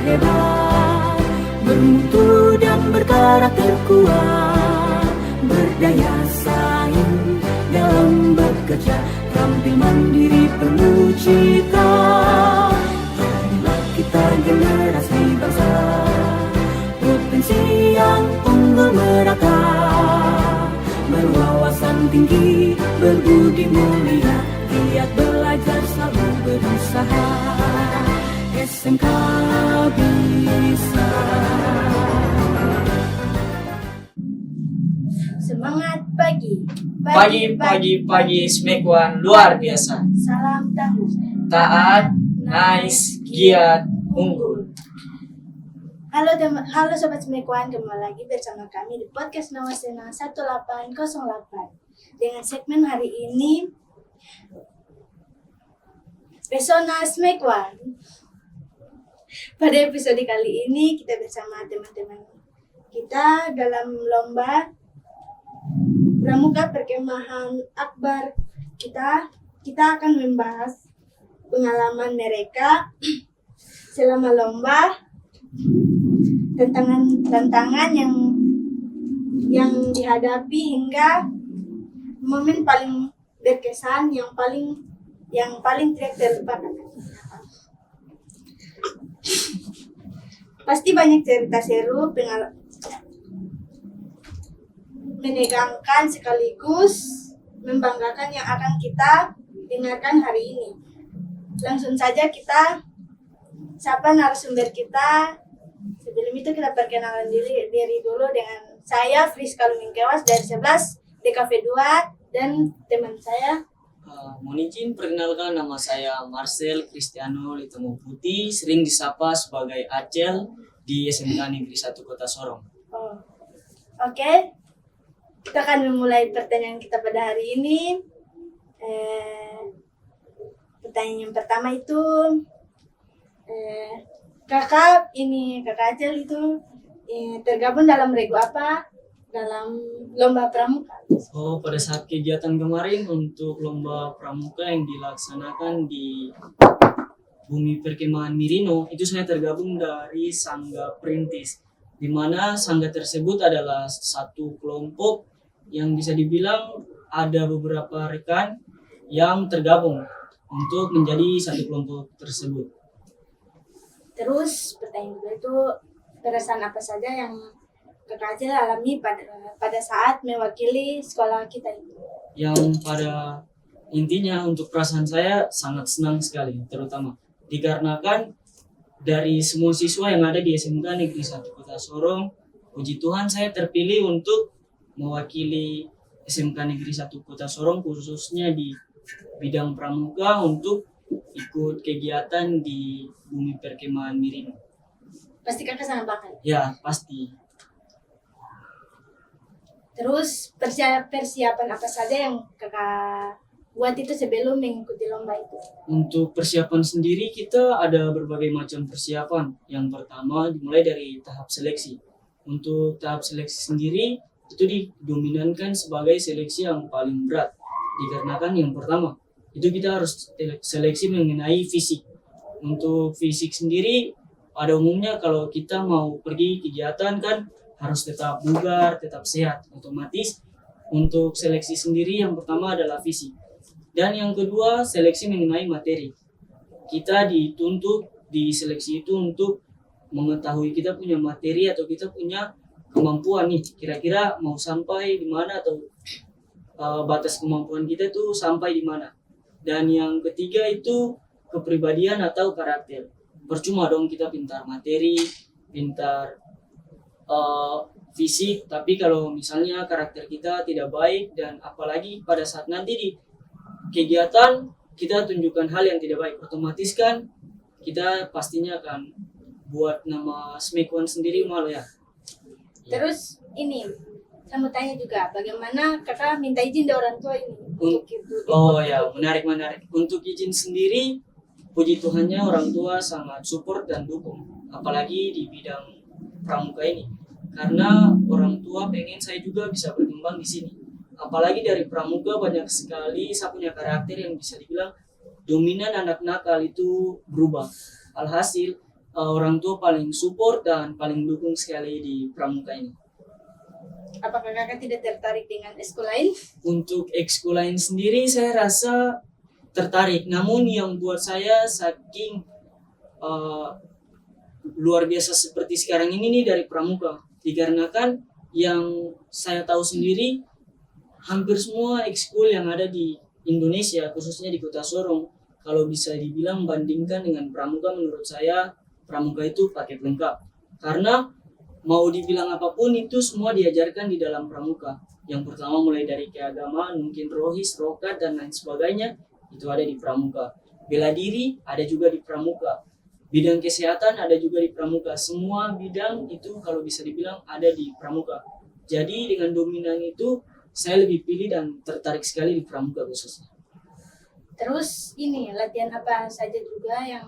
hebat, bermutu dan berkarakter kuat, berdaya saing dalam bekerja, tampil mandiri penuh cita. Marilah kita generasi bangsa, potensi yang unggul merata, berwawasan tinggi, berbudi mulia, giat belajar selalu berusaha. SMK Bisa. Semangat pagi. Pagi Smack One luar biasa. Salam tangguh. Taat, nice, giat, unggul. Halo Sobat Smekwan, kembali lagi bersama kami di podcast Nawasena 1808 dengan segmen hari ini Pesona Smekwan. Pada episode kali ini kita bersama teman-teman kita dalam lomba Pramuka Perkemahan Akbar. Kita akan membahas pengalaman mereka selama lomba, tantangan yang dihadapi hingga momen paling berkesan yang paling tidak terlupakan. Pasti banyak cerita seru, menegangkan sekaligus membanggakan yang akan kita dengarkan hari ini. Langsung saja kita sapa narasumber kita. Sebelum itu kita perkenalan diri dulu dengan saya Friska Lumingkewas dari 11 DKV 2 dan teman saya. Mohon izin perkenalkan, nama saya Marcel Cristiano Litomo Putih, sering disapa sebagai Acel di SMK Negeri 1 Kota Sorong. Oke. Kita akan memulai pertanyaan kita pada hari ini. Pertanyaan yang pertama itu, Kakak Acel itu tergabung dalam regu apa dalam lomba pramuka? Pada saat kegiatan kemarin untuk lomba pramuka yang dilaksanakan di Bumi Perkemahan Mirino, itu saya tergabung dari Sangga Perintis, di mana sangga tersebut adalah satu kelompok yang bisa dibilang ada beberapa rekan yang tergabung untuk menjadi satu kelompok tersebut. Terus pertanyaan kedua itu, perasaan apa saja yang Kakak Acel alami pada saat mewakili sekolah kita itu? Yang pada intinya untuk perasaan saya sangat senang sekali, terutama dikarenakan dari semua siswa yang ada di SMK Negeri 1 Kota Sorong, puji Tuhan saya terpilih untuk mewakili SMK Negeri 1 Kota Sorong, khususnya di bidang pramuka untuk ikut kegiatan di Bumi Perkemahan Mirino. Pasti Kakak sangat bangga. Ya, pasti. Terus persiapan apa saja yang Kakak buat itu sebelum mengikuti lomba itu? Untuk persiapan sendiri kita ada berbagai macam persiapan. Yang pertama dimulai dari tahap seleksi. Untuk tahap seleksi sendiri itu didominankan sebagai seleksi yang paling berat. Dikarenakan yang pertama itu kita harus seleksi mengenai fisik. Untuk fisik sendiri pada umumnya kalau kita mau pergi kegiatan kan harus tetap bugar, tetap sehat. Otomatis untuk seleksi sendiri yang pertama adalah fisik. Dan yang kedua seleksi mengenai materi. Kita dituntut di seleksi itu untuk mengetahui kita punya materi atau kita punya kemampuan nih. Kira-kira mau sampai di mana atau batas kemampuan kita itu sampai di mana. Dan yang ketiga itu kepribadian atau karakter. Percuma dong kita pintar materi, pintar fisik, tapi kalau misalnya karakter kita tidak baik, dan apalagi pada saat nanti di kegiatan kita tunjukkan hal yang tidak baik, otomatis kan kita pastinya akan buat nama Smekwan sendiri malu ya. Terus ini, saya mau tanya juga, bagaimana Kakak minta izin dari orang tua ini untuk itu? Oh ya, menarik. Untuk izin sendiri, puji Tuhannya orang tua sangat support dan dukung, apalagi di bidang pramuka ini. Karena orang tua pengen saya juga bisa berkembang di sini. Apalagi dari pramuka banyak sekali saya punya karakter yang bisa dibilang dominan, anak nakal itu berubah. Alhasil orang tua paling support dan paling dukung sekali di pramuka ini. Apakah kakak tidak tertarik dengan ekskul lain? Untuk ekskul lain sendiri saya rasa tertarik, namun yang buat saya saking luar biasa seperti sekarang ini nih dari pramuka, dikarenakan yang saya tahu sendiri hampir semua ekskul yang ada di Indonesia, khususnya di Kota Sorong, kalau bisa dibilang bandingkan dengan pramuka, menurut saya pramuka itu paket lengkap. Karena mau dibilang apapun itu semua diajarkan di dalam pramuka. Yang pertama mulai dari keagamaan, mungkin rohis, rokat, dan lain sebagainya, itu ada di pramuka. Bela diri ada juga di pramuka. Bidang kesehatan ada juga di pramuka. Semua bidang itu kalau bisa dibilang ada di pramuka. Jadi dengan dominan itu saya lebih pilih dan tertarik sekali di pramuka khususnya. Terus ini latihan apa saja juga yang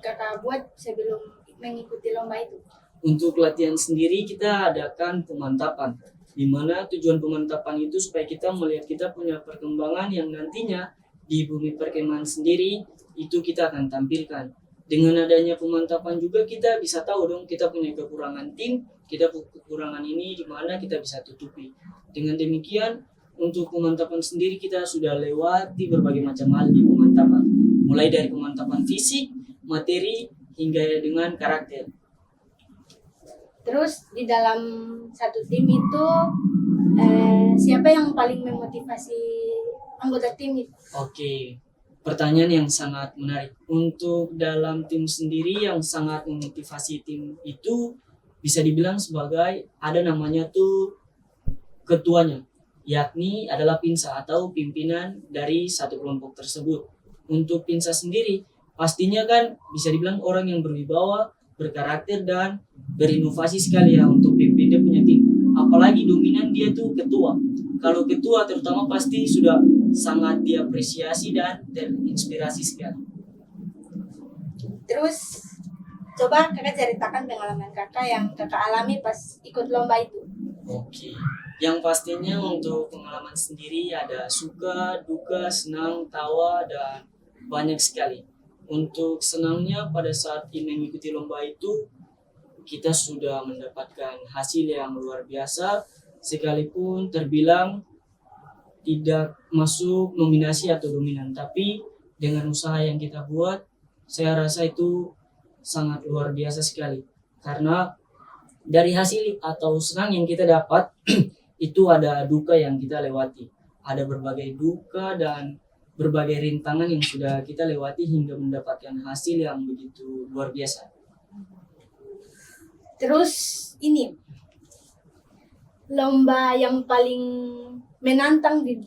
kakak buat sebelum mengikuti lomba itu? Untuk latihan sendiri kita adakan pemantapan, di mana tujuan pemantapan itu supaya kita melihat kita punya perkembangan yang nantinya di bumi perkemahan sendiri itu kita akan tampilkan. Dengan adanya pemantapan juga kita bisa tahu dong kita punya kekurangan tim, kita kekurangan ini di mana kita bisa tutupi. Dengan demikian untuk pemantapan sendiri kita sudah lewati berbagai macam hal di pemantapan, mulai dari pemantapan fisik, materi hingga dengan karakter. Terus di dalam satu tim itu siapa yang paling memotivasi anggota tim itu? Oke, pertanyaan yang sangat menarik. Untuk dalam tim sendiri yang sangat memotivasi tim itu bisa dibilang sebagai ada namanya tuh ketuanya, yakni adalah pinsa atau pimpinan dari satu kelompok tersebut. Untuk pinsa sendiri pastinya kan bisa dibilang orang yang berwibawa, berkarakter dan berinovasi sekali ya untuk pimpin dia punya tim. Apalagi dominan dia tuh ketua. Kalau ketua terutama pasti sudah sangat diapresiasi dan terinspirasi sekali. Terus coba kakak ceritakan pengalaman kakak yang kakak alami pas ikut lomba itu. Oke, yang pastinya untuk pengalaman sendiri ada suka, duka, senang, tawa, dan banyak sekali. Untuk senangnya pada saat mengikuti lomba itu kita sudah mendapatkan hasil yang luar biasa, sekalipun terbilang tidak masuk nominasi atau dominan, tapi dengan usaha yang kita buat saya rasa itu sangat luar biasa sekali. Karena dari hasil atau senang yang kita dapat itu ada duka yang kita lewati, ada berbagai duka dan berbagai rintangan yang sudah kita lewati hingga mendapatkan hasil yang begitu luar biasa. Terus ini lomba yang paling menantang di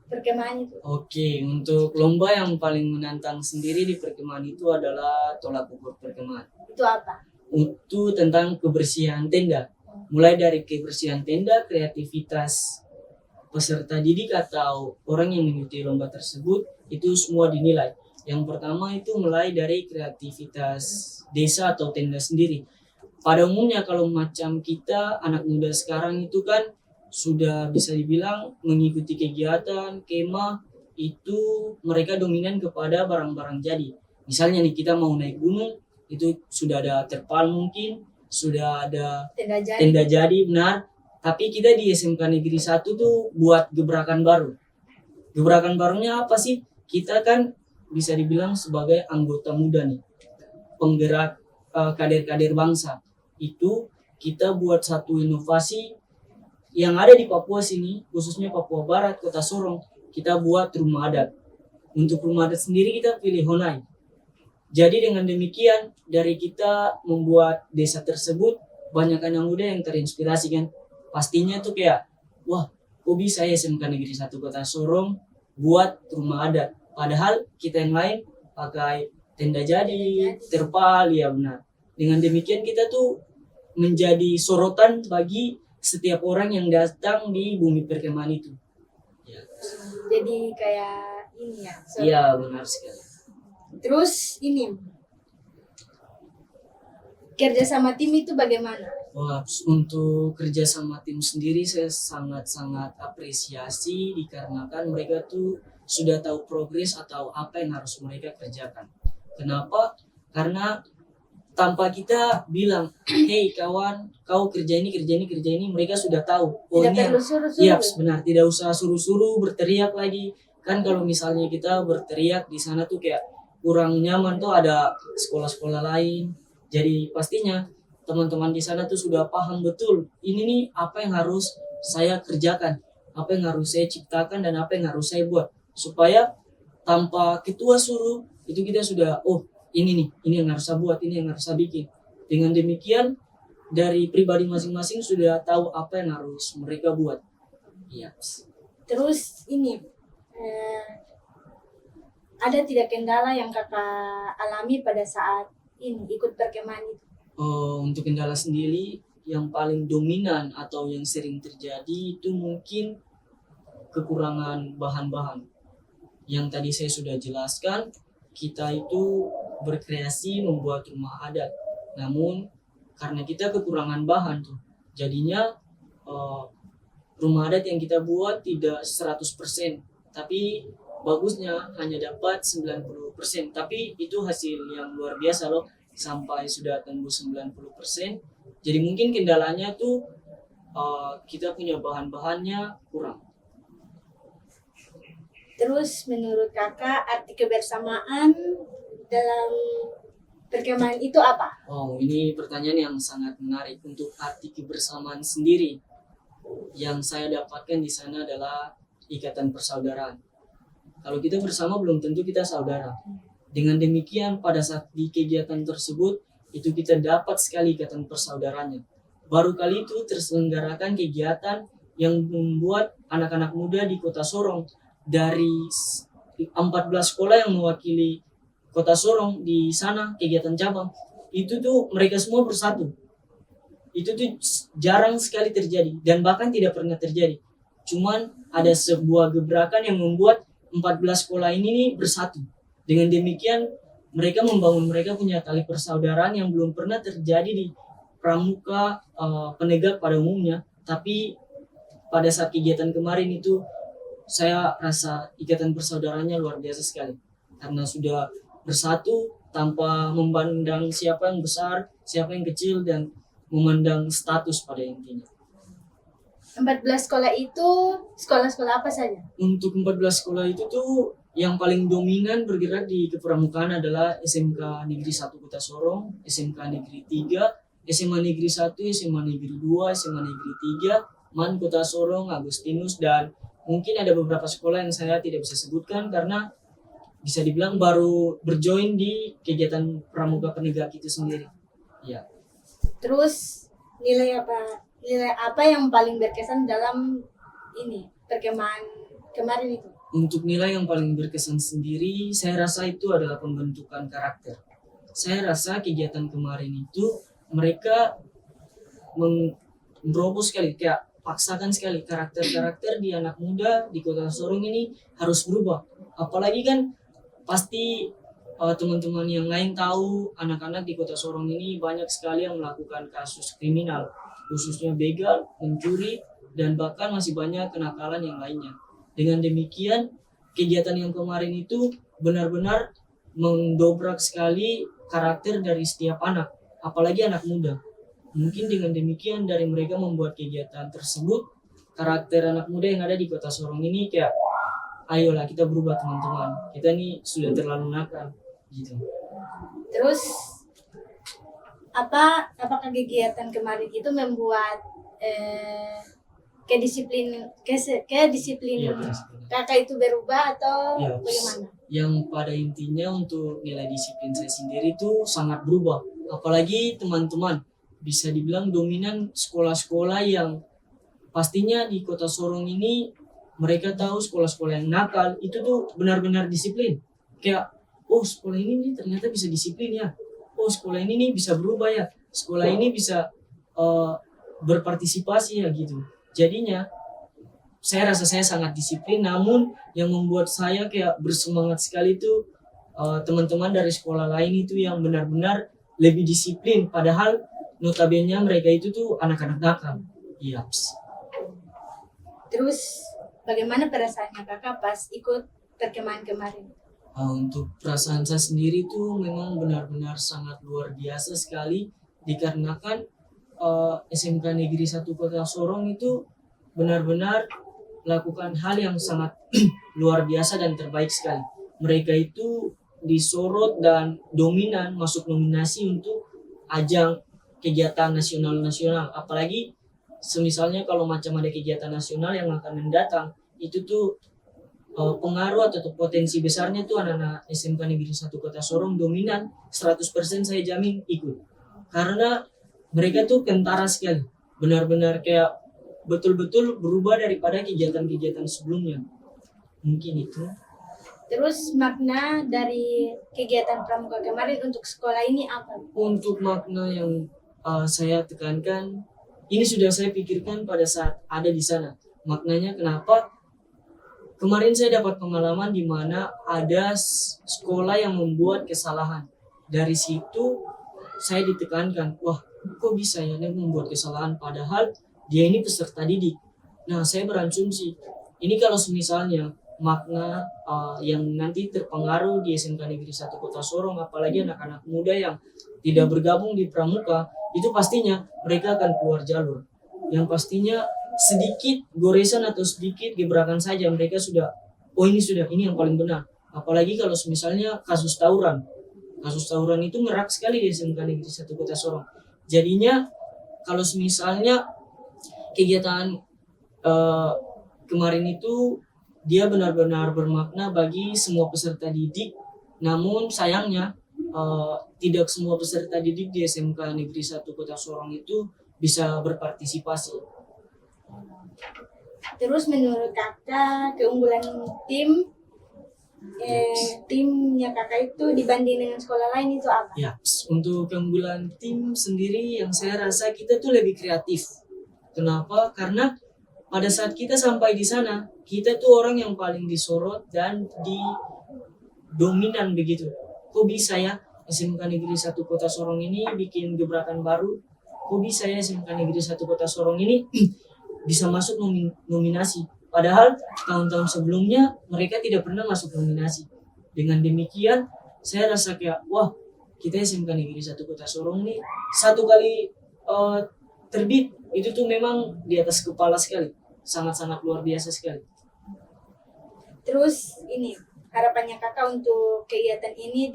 perkemahan itu. Oke, untuk lomba yang paling menantang sendiri di perkemahan itu adalah tolak ukur perkemahan. Itu apa? Itu tentang kebersihan tenda. Mulai dari kebersihan tenda, kreativitas peserta didik atau orang yang mengikuti lomba tersebut itu semua dinilai. Yang pertama itu mulai dari kreativitas desa atau tenda sendiri. Pada umumnya kalau macam kita anak muda sekarang itu kan sudah bisa dibilang mengikuti kegiatan kemah itu mereka dominan kepada barang-barang jadi. Misalnya nih kita mau naik gunung itu sudah ada terpal mungkin, sudah ada tenda jadi benar. Tapi kita di SMK Negeri 1 tuh buat gebrakan baru. Gebrakan barunya apa sih? Kita kan bisa dibilang sebagai anggota muda nih, penggerak kader-kader bangsa. Itu kita buat satu inovasi yang ada di Papua sini, khususnya Papua Barat, Kota Sorong. Kita buat rumah adat. Untuk rumah adat sendiri kita pilih Honai. Jadi dengan demikian dari kita membuat desa tersebut banyak anak muda yang terinspirasi kan. Pastinya tuh kayak, wah kok bisa ya SMK Negeri 1 Kota Sorong buat rumah adat. Padahal kita yang lain pakai tenda jadi, terpal, ya benar. Dengan demikian kita tuh menjadi sorotan bagi setiap orang yang datang di bumi perkemahan itu. Ya. Jadi kayak ini ya. Iya benar sekali. Terus ini kerja sama tim itu bagaimana? Wah, untuk kerja sama tim sendiri saya sangat-sangat apresiasi dikarenakan mereka tuh sudah tahu progres atau apa yang harus mereka kerjakan. Kenapa? Karena tanpa kita bilang, hey kawan, kau kerja ini, kerja ini, kerja ini, mereka sudah tahu. Oh Tidak ini perlu suruh-suruh. iya benar, tidak usah suruh-suruh berteriak lagi. Kan kalau misalnya kita berteriak di sana tuh kayak kurang nyaman tuh, ada sekolah-sekolah lain. Jadi pastinya teman-teman di sana tuh sudah paham betul ini nih apa yang harus saya kerjakan, apa yang harus saya ciptakan dan apa yang harus saya buat, supaya tanpa ketua suruh itu kita sudah ini nih, ini yang harus saya buat, ini yang harus saya bikin. Dengan demikian dari pribadi masing-masing sudah tahu apa yang harus mereka buat. Iya. Terus ini ada tidak kendala yang kakak alami pada saat ini ikut perkemahan itu? Untuk kendala sendiri yang paling dominan atau yang sering terjadi itu mungkin kekurangan bahan-bahan. Yang tadi saya sudah jelaskan, kita itu berkreasi membuat rumah adat. Namun karena kita kekurangan bahan tuh, jadinya rumah adat yang kita buat tidak 100%, tapi bagusnya hanya dapat 90%. Tapi itu hasil yang luar biasa loh, sampai sudah tembus 90%. Jadi mungkin kendalanya tuh kita punya bahan-bahannya kurang. Terus menurut kakak arti kebersamaan dalam perkemahan itu apa? Oh, ini pertanyaan yang sangat menarik. Untuk arti kebersamaan sendiri, yang saya dapatkan di sana adalah ikatan persaudaraan. Kalau kita bersama belum tentu kita saudara. Dengan demikian pada saat di kegiatan tersebut itu kita dapat sekali ikatan persaudaranya. Baru kali itu terselenggarakan kegiatan yang membuat anak-anak muda di Kota Sorong dari 14 sekolah yang mewakili Kota Sorong di sana kegiatan cabang itu tuh mereka semua bersatu. Itu tuh jarang sekali terjadi dan bahkan tidak pernah terjadi. Cuman ada sebuah gebrakan yang membuat 14 sekolah ini nih bersatu. Dengan demikian mereka membangun mereka punya tali persaudaraan yang belum pernah terjadi di pramuka penegak pada umumnya. Tapi pada saat kegiatan kemarin itu saya rasa ikatan persaudaraannya luar biasa sekali. Karena sudah bersatu tanpa memandang siapa yang besar, siapa yang kecil, dan memandang status pada intinya. 14 sekolah itu sekolah-sekolah apa saja? Untuk 14 sekolah itu tuh yang paling dominan bergerak di kepramukaan adalah SMK Negeri 1 Kota Sorong, SMK Negeri 3, SMA Negeri 1, SMA Negeri 2, SMA Negeri 3, MAN Kota Sorong, Agustinus, dan mungkin ada beberapa sekolah yang saya tidak bisa sebutkan karena bisa dibilang baru berjoin di kegiatan pramuka penegak itu sendiri. Ya. Terus nilai apa yang paling berkesan dalam ini perkemahan kemarin itu? Untuk nilai yang paling berkesan sendiri, saya rasa itu adalah pembentukan karakter. Saya rasa kegiatan kemarin itu mereka menerobos sekali, kayak paksakan sekali karakter-karakter di anak muda di Kota Sorong ini harus berubah. Apalagi kan pasti teman-teman yang lain tahu anak-anak di Kota Sorong ini banyak sekali yang melakukan kasus kriminal, khususnya begal, mencuri, dan bahkan masih banyak kenakalan yang lainnya. Dengan demikian, kegiatan yang kemarin itu benar-benar mendobrak sekali karakter dari setiap anak, apalagi anak muda. Mungkin dengan demikian dari mereka membuat kegiatan tersebut, karakter anak muda yang ada di Kota Sorong ini kayak, ayolah kita berubah teman-teman, kita ini sudah terlalu nakal, gitu. Terus apakah kegiatan kemarin itu membuat kedisiplin Iya, kakak itu berubah atau ya, bagaimana? yang pada intinya untuk nilai disiplin saya sendiri itu sangat berubah. Apalagi teman-teman bisa dibilang dominan sekolah-sekolah yang pastinya di Kota Sorong ini mereka tahu sekolah-sekolah yang nakal itu tuh benar-benar disiplin. Kayak, oh sekolah ini nih ternyata bisa disiplin ya. Oh sekolah ini nih bisa berubah ya. Sekolah ini bisa berpartisipasi ya gitu. Jadinya saya rasa saya sangat disiplin, namun yang membuat saya kayak bersemangat sekali itu teman-teman dari sekolah lain itu yang benar-benar lebih disiplin, padahal notabene mereka itu tuh anak-anak nakal. Iya. Terus bagaimana perasaannya kakak pas ikut perkemahan kemarin? Untuk perasaan saya sendiri itu memang benar-benar sangat luar biasa sekali dikarenakan SMK Negeri 1 Kota Sorong itu benar-benar melakukan hal yang sangat luar biasa dan terbaik sekali. Mereka itu disorot dan dominan masuk nominasi untuk ajang kegiatan nasional-nasional. Apalagi semisalnya kalau macam ada kegiatan nasional yang akan mendatang, itu tuh pengaruh atau potensi besarnya tuh anak-anak SMK Negeri 1 Kota Sorong dominan 100% saya jamin ikut. Karena mereka tuh kentara sekali. Benar-benar kayak betul-betul berubah daripada kegiatan-kegiatan sebelumnya. Mungkin itu. Terus makna dari kegiatan pramuka kemarin untuk sekolah ini apa? Untuk makna yang saya tekankan, ini sudah saya pikirkan pada saat ada di sana. Maknanya kenapa? Kemarin saya dapat pengalaman di mana ada sekolah yang membuat kesalahan. Dari situ saya ditekankan, wah kok bisa ya dia membuat kesalahan padahal dia ini peserta didik. Nah saya berasumsi, ini kalau misalnya makna yang nanti terpengaruh di SMK Negeri 1 Kota Sorong, apalagi anak-anak muda yang tidak bergabung di pramuka, itu pastinya mereka akan keluar jalur. Yang pastinya sedikit goresan atau sedikit gebrakan saja mereka sudah, oh ini yang paling benar. Apalagi kalau misalnya kasus tawuran itu merak sekali di SMK Negeri 1 Kota Sorong. Jadinya kalau misalnya kegiatan kemarin itu dia benar-benar bermakna bagi semua peserta didik, namun sayangnya tidak semua peserta didik di SMK Negeri 1 Kota Sorong itu bisa berpartisipasi. Terus menurut kakak keunggulan timnya kakak itu dibanding dengan sekolah lain itu apa? Ya, untuk keunggulan tim sendiri yang saya rasa kita tuh lebih kreatif. Kenapa? Karena pada saat kita sampai di sana, kita tuh orang yang paling disorot dan dominan begitu. Kok bisa ya SMK Negeri 1 Kota Sorong ini bikin gebrakan baru? Kok bisa ya SMK Negeri 1 Kota Sorong ini bisa masuk nominasi? Padahal tahun-tahun sebelumnya mereka tidak pernah masuk nominasi. Dengan demikian, saya rasa kayak, wah kita SMK Negeri 1 Kota Sorong nih satu kali terbit itu tuh memang di atas kepala sekali. Sangat-sangat luar biasa sekali. Terus ini harapannya kakak untuk kegiatan ini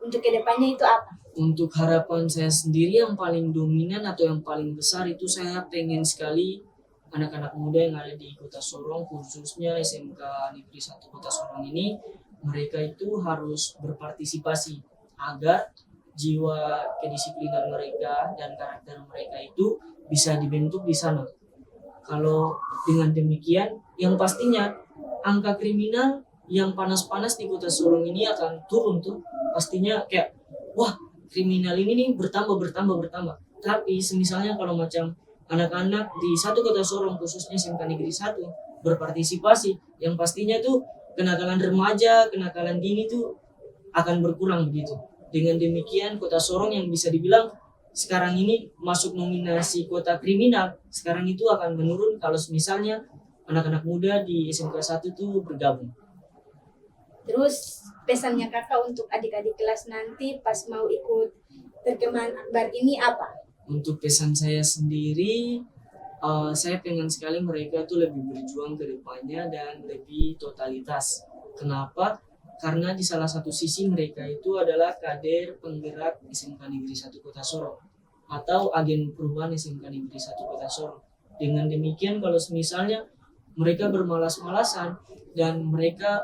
untuk kedepannya itu apa? Untuk harapan saya sendiri yang paling dominan atau yang paling besar itu saya pengen sekali anak-anak muda yang ada di Kota Sorong, khususnya SMK Negeri 1 Kota Sorong ini, mereka itu harus berpartisipasi agar jiwa kedisiplinan mereka dan karakter mereka itu bisa dibentuk di sana. Kalau dengan demikian, yang pastinya angka kriminal yang panas-panas di Kota Sorong ini akan turun tuh. Pastinya kayak, wah kriminal ini nih bertambah. Tapi misalnya kalau macam anak-anak di satu Kota Sorong, khususnya SMK Negeri 1 berpartisipasi, yang pastinya tuh kenakalan remaja, kenakalan dini tuh akan berkurang begitu. Dengan demikian Kota Sorong yang bisa dibilang sekarang ini masuk nominasi kota kriminal, sekarang itu akan menurun kalau misalnya anak-anak muda di SMK 1 tuh bergabung. Terus pesannya kakak untuk adik-adik kelas nanti pas mau ikut perkemahan akbar ini apa? Untuk pesan saya sendiri, saya pengen sekali mereka tuh lebih berjuang ke depannya dan lebih totalitas. Kenapa? Karena di salah satu sisi mereka itu adalah kader penggerak SMK Negeri 1 Kota Sorong atau agen perubahan SMK Negeri 1 Kota Sorong. Dengan demikian kalau misalnya mereka bermalas-malasan dan mereka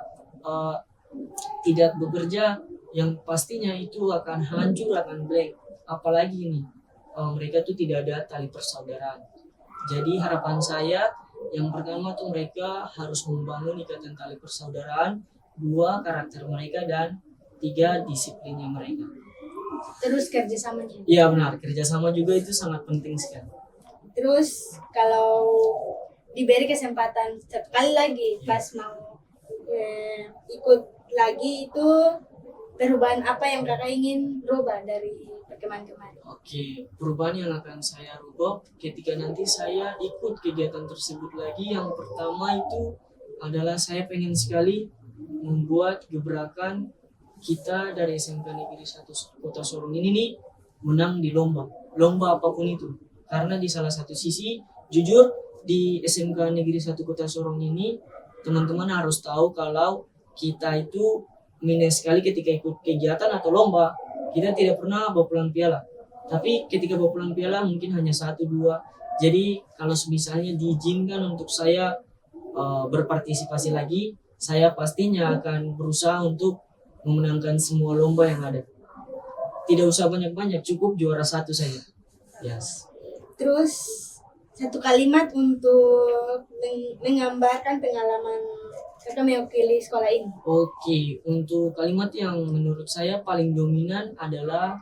tidak bekerja, yang pastinya itu akan hancur, akan blank. Apalagi ini mereka tuh tidak ada tali persaudaraan. Jadi harapan saya yang pertama tuh mereka harus membangun ikatan tali persaudaraan, 2 karakter mereka, dan 3 disiplinnya mereka. Terus kerjasamanya? Iya benar, kerjasama juga itu sangat penting sekali. Terus kalau diberi kesempatan sekali lagi pas mau ikut lagi itu perubahan apa yang kakak ingin rubah dari perkemahan kemarin? Oke, perubahan yang akan saya rubah ketika nanti saya ikut kegiatan tersebut lagi, yang pertama itu adalah saya pengen sekali membuat gebrakan kita dari SMK Negeri 1 Kota Sorong ini nih menang di lomba apapun itu. Karena di salah satu sisi, jujur di SMK Negeri 1 Kota Sorong ini teman-teman harus tahu kalau kita itu minus sekali ketika ikut kegiatan atau lomba. Kita tidak pernah bawa pulang piala. Tapi ketika bawa pulang piala mungkin hanya 1-2. Jadi kalau misalnya diizinkan untuk saya berpartisipasi lagi, saya pastinya akan berusaha untuk memenangkan semua lomba yang ada. Tidak usah banyak-banyak, cukup juara 1 saja. Yes. Terus satu kalimat untuk menggambarkan pengalaman kakak mewakili sekolah ini. Oke, untuk kalimat yang menurut saya paling dominan adalah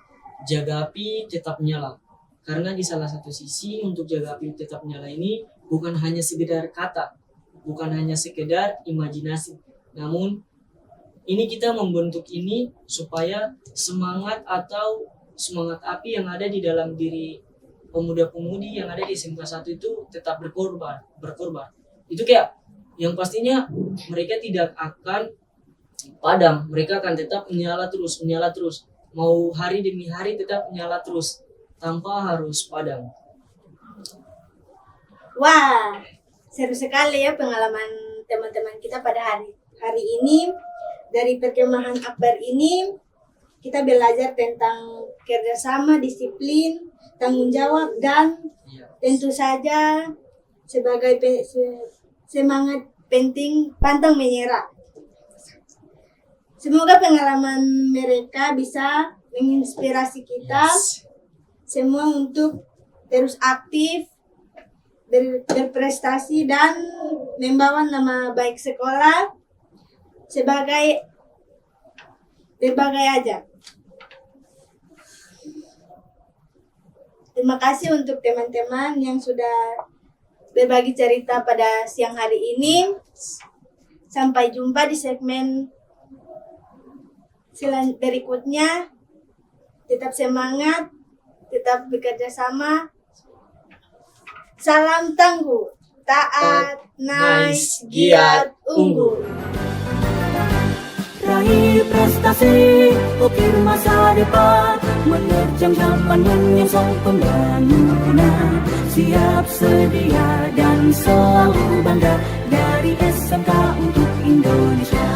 jaga api tetap nyala. Karena di salah satu sisi untuk jaga api tetap nyala ini bukan hanya sekedar kata, bukan hanya sekedar imajinasi. Namun ini kita membentuk ini supaya semangat api yang ada di dalam diri pemuda-pemudi yang ada di SMK 1 itu tetap berkorban. Itu kayak yang pastinya mereka tidak akan padam, mereka akan tetap menyala terus. Mau hari demi hari tetap menyala terus tanpa harus padam. Wah, seru sekali ya pengalaman teman-teman kita pada hari ini. Dari perkemahan Akbar ini, kita belajar tentang kerjasama, disiplin, tanggung jawab, dan tentu saja sebagai semangat penting pantang menyerah. Semoga pengalaman mereka bisa menginspirasi kita semua untuk terus aktif, berprestasi, dan membawa nama baik sekolah sebagai berbagai aja. Terima kasih untuk teman-teman yang sudah berbagi cerita pada siang hari ini. Sampai jumpa di segmen berikutnya. Tetap semangat, tetap bekerja sama. Salam tangguh, taat, nice, giat, unggul. Raih prestasi, ukir masa depan, menerjang zaman menyongsong pembangunan. Siap sedia dan selalu bangga dari SMK untuk Indonesia.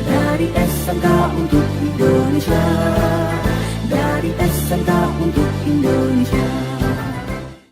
Dari SMK untuk Indonesia. Dari SMK untuk Indonesia.